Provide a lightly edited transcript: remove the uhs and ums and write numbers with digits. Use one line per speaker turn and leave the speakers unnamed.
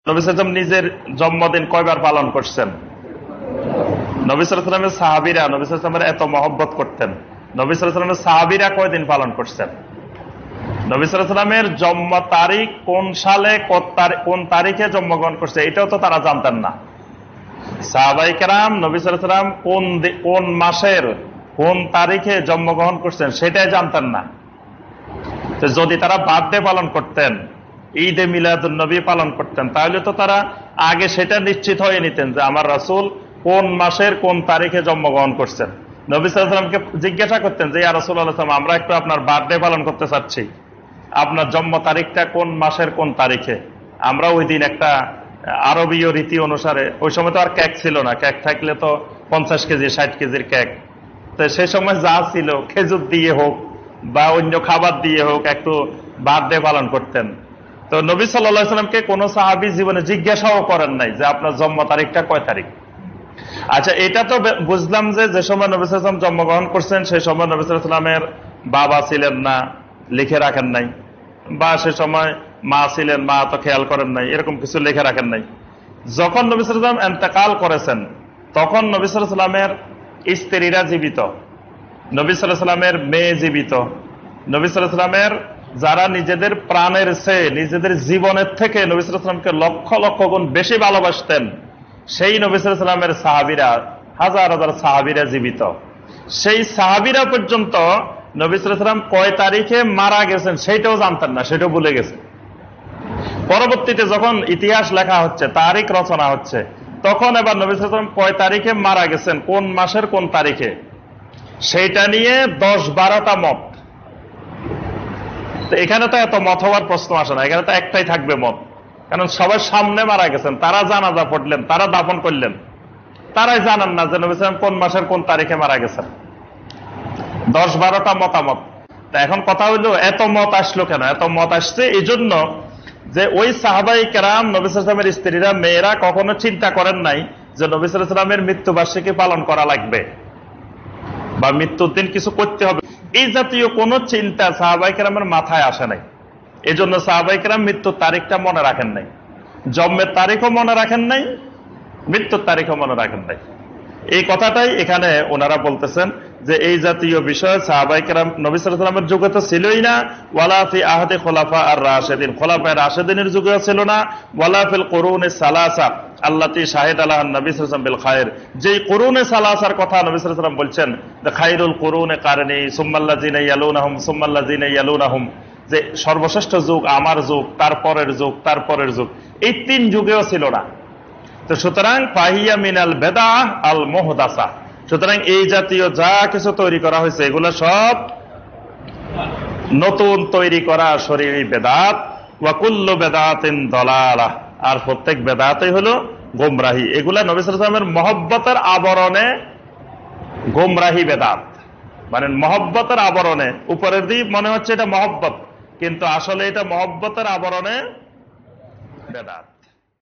নবী সাল্লাল্লাহু আলাইহি ওয়াসাল্লাম নিজের জন্মদিন কয়বার পালন করছেন? নবী সাল্লাল্লাহু আলাইহি ওয়াসাল্লামের সাহাবীরা নবী সাল্লাল্লাহু আলাইহি ওয়াসাল্লামের এত মহব্বত করতেন, নবী সাল্লাল্লাহু আলাইহি ওয়াসাল্লামের সাহাবীরা কয়দিন পালন করছেন? নবী সাল্লাল্লাহু আলাইহি ওয়াসাল্লামের জন্ম তারিখ কোন সালে কোন তারিখে জন্মগ্রহণ করছে এটাও তো তারা জানতেন না। সাহাবায়ে কেরাম নবী সাল্লাল্লাহু আলাইহি ওয়াসাল্লাম কোন মাসের কোন তারিখে জন্মগ্রহণ করছেন সেটাই জানতেন না। তো যদি তারা বার্থডে পালন করতেন, ঈদে মিলাদুন নবী পালন করতেন, তাহলে তো তারা আগে সেটা নিশ্চিত হয়ে নিতেন যে আমার রাসূল কোন মাসের কোন তারিখে জন্মগ্রহণ করছেন। নবী সাল্লাল্লাহু আলাইহি ওয়াসাল্লামকে জিজ্ঞাসা করতেন যে ইয়া রাসূলুল্লাহ, আমরা একটু আপনার বার্থডে পালন করতে চাচ্ছি, আপনার জন্ম তারিখটা কোন মাসের কোন তারিখে? আমরা ওই দিন একটা আরবীয় রীতি অনুসারে, ওই সময় তো আর কেক ছিল না, কেক থাকলে তো 50 কেজি 60 কেজির কেক, তো সেই সময় যা ছিল খেজুর দিয়ে হোক বা অন্য খাবার দিয়ে হোক একটু বার্থডে পালন করতেন। তো নবী সাল্লাল্লাহু আলাইহি ওয়াসাল্লামকে কোন সাহাবী জীবনে জিজ্ঞাসাও করেন নাই যে আপনার জন্ম তারিখটা কয় তারিখ। আচ্ছা, এটা তো বুঝলাম যে সময় নবী সাল্লাল্লাহু আলাইহি ওয়াসাল্লাম জন্মগ্রহণ করছেন সেই সময় নবী সাল্লাল্লাহু আলাইহি ওয়াসাল্লামের বাবা ছিলেন না, লিখে রাখেন নাই, বা সে সময় মা ছিলেন, মা তো খেয়াল করেন নাই, এরকম কিছু লিখে রাখেন নাই। যখন নবী সাল্লাল্লাহু আলাইহি ওয়াসাল্লাম ইন্তেকাল করেছেন তখন নবী সাল্লাল্লাহু আলাইহি ওয়াসাল্লামের স্ত্রীরা জীবিত, নবী সাল্লাল্লাহু আলাইহি ওয়াসাল্লামের মেয়ে জীবিত, নবী সাল্লাল্লাহু আলাইহি ওয়াসাল্লামের যারা নিজেদের প্রাণের চেয়ে নিজেদের জীবনের থেকে নবী সাল্লাল্লাহু আলাইহি ওয়াসাল্লামকে লক্ষ লক্ষ গুণ বেশি ভালোবাসতেন সেই নবী সাল্লাল্লাহু আলাইহি ওয়াসাল্লামের সাহাবীরা, হাজার হাজার সাহাবীরা জীবিত। সেই সাহাবীরা পর্যন্ত নবী সাল্লাল্লাহু আলাইহি ওয়াসাল্লাম কয় তারিখে মারা গেছেন সেটাও জানতেন না, সেটাও ভুলে গেছেন। পরবর্তীতে যখন ইতিহাস লেখা হচ্ছে, তারিখ রচনা হচ্ছে, তখন এবার নবী সাল্লাল্লাহু আলাইহি ওয়াসাল্লাম কয় তারিখে মারা গেছেন, কোন মাসের কোন তারিখে, সেইটা নিয়ে 10-12টা মত। তো এখানে তো এত মত হওয়ার প্রশ্ন আসে না, এখানে তো একটাই থাকবে মত, কারণ সবার সামনে মারা গেছেন, তারা জানাজা পড়লেন, তারা দাফন করলেন, তারাই জানান না যে নবী সাল্লাল্লাহু আলাইহি ওয়াসাল্লাম কোন মাসের কোন তারিখে মারা গেছেন। 10-12টা মতামত। তা এখন কথা হইলো এত মত আসলো কেন? এত মত আসছে এই জন্য যে ওই সাহাবায়ে কেরাম নবী সাল্লাল্লাহু আলাইহি ওয়াসাল্লামের স্ত্রীরা, মেয়েরা কখনো চিন্তা করেন নাই যে নবী সাল্লাল্লাহু আলাইহি ওয়াসাল্লামের মৃত্যুবার্ষিকী পালন করা লাগবে বা মৃত্যুর দিন কিছু করতে হবে, এই জাতীয় কোন চিন্তা সাহাবায়ে কেরামের মাথায় আসে নাই। এই জন্য সাহাবায়ে কেরাম মৃত্যুর তারিখটা মনে রাখেন নাই, জন্মের তারিখও মনে রাখেন নাই, মৃত্যুর তারিখও মনে রাখেন নাই। এই কথাটাই এখানে ওনারা বলতেছেন যে এই জাতীয় বিষয় সাহাবায়ে কেরাম নবী সাল্লাল্লাহু আলাইহি ওয়াসাল্লামের যুগে তো ছিলই না, ওয়ালা ফি আহদি খুলাফা আর রাশিদিন, খুলাফায়ে রাশিদিনের যুগেও ছিল না, ওয়ালা ফিল কুরুনি সালাসা আল্লাতী শাহিদ আলাহা নবী সাল্লাল্লাহু আলাইহি ওয়াসাল্লাম বিল খায়র, যেই কুরুনে সালাসার কথা নবী সাল্লাল্লাহু আলাইহি ওয়াসাল্লাম বলছেন যে খায়রুল কুরুনি কারনি সুম্মাল্লাযিনা ইয়ালুনাহুম সুম্মাল্লাযিনা ইয়ালুনাহুম, যে সর্বশ্রেষ্ঠ যুগ আমার যুগ, তারপরের যুগ, তারপরের যুগ, এই 3 যুগেও ছিল না। তো সুতরাং ফাহিয়া মিনাল বেদাহ আল মুহদাসা, সুতরাং এই জাতীয় যা কিছু তৈরি করা হয়েছে এগুলো সব নতুন তৈরি করা শরীয়ী বেদাত। ওয়া কুল্লু বেদাতিন দালালাহ, আর প্রত্যেক বেদাতই হলো গোমরাহি। এগুলা নবী সাল্লাল্লাহু আলাইহি ওয়াসাল্লামের মহব্বতের আবরণে গোমরাহি বেদাত, মানে মহব্বতের আবরণে, উপরের দিক মনে হচ্ছে এটা মহব্বত, কিন্তু আসলে এটা মহব্বতের আবরণে বেদাত।